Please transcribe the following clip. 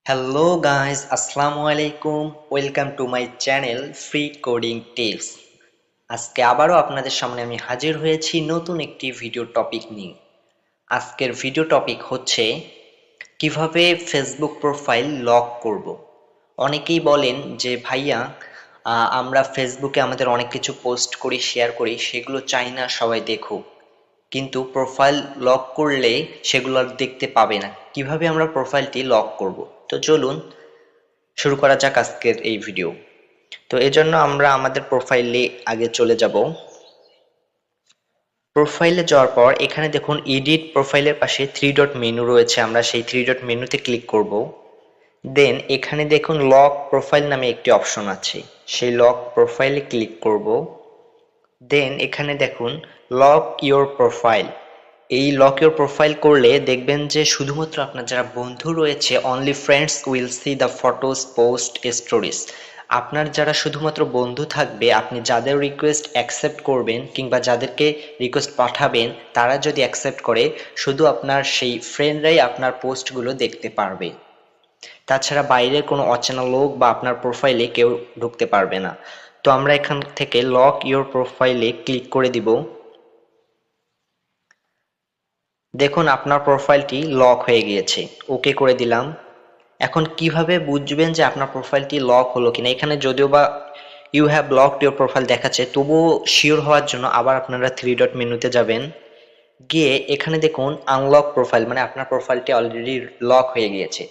Hello guys, আসসালামু আলাইকুম। Welcome to my channel free coding tips. আজকে আবারও আপনাদের সামনে আমি হাজির হয়েছি নতুন একটি ভিডিও টপিক নিয়ে। আজকের ভিডিও টপিক হচ্ছে কিভাবে ফেসবুক প্রোফাইল লক করব। অনেকেই বলেন যে ভাইয়া, আমরা ফেসবুকে আমাদের অনেক কিছু পোস্ট করি, শেয়ার করি, সেগুলো চাই না সবাই দেখুক, কিন্তু প্রোফাইল লক করলে সেগুলো আর দেখতে পাবে না। কিভাবে আমরা প্রোফাইলটি লক করব? তো চলুন শুরু করা যাক আজকের এই ভিডিও। তো এজন্য আমরা আমাদের প্রোফাইলে আগে চলে যাব। প্রোফাইলে যাওয়ার পর এখানে দেখুন এডিট প্রোফাইলের পাশে থ্রি ডট মেনু রয়েছে, আমরা সেই থ্রি ডট মেনুতে ক্লিক করব। দেন এখানে দেখুন লক প্রোফাইল নামে একটি অপশন আছে, সেই লক প্রোফাইলে ক্লিক করব। দেন এখানে দেখুন লক ইওর প্রোফাইল। এই লক ইওর প্রোফাইল করলে দেখবেন যে শুধুমাত্র আপনার যারা বন্ধু রয়েছে, only friends will see the photos post stories. আপনার যারা শুধুমাত্র বন্ধু থাকবে, আপনি যাদের রিকোয়েস্ট অ্যাকসেপ্ট করবেন কিংবা যাদেরকে রিকোয়েস্ট পাঠাবেন, তারা যদি অ্যাকসেপ্ট করে, শুধু আপনার সেই ফ্রেন্ডরাই আপনার পোস্টগুলো দেখতে পারবে। তাছাড়া বাইরের কোনো অচেনা লোক বা আপনার প্রোফাইলে কেউ ঢুকতে পারবে না। তো আমরা এখান থেকে লক ইওর প্রোফাইলে ক্লিক করে দিব। দেখুন আপনার প্রোফাইলটি লক হয়ে গিয়েছে, ওকে করে দিলাম। এখন কিভাবে বুঝবেন যে আপনার প্রোফাইলটি লক হলো কিনা? এখানে যদিও বা you have locked your profile দেখাচ্ছে, তবুও শিওর হওয়ার জন্য আবার আপনারা থ্রি ডট মেনুতে যাবেন। গিয়ে এখানে দেখুন আনলক প্রোফাইল, মানে আপনার প্রোফাইলটি অলরেডি লক হয়ে গিয়েছে।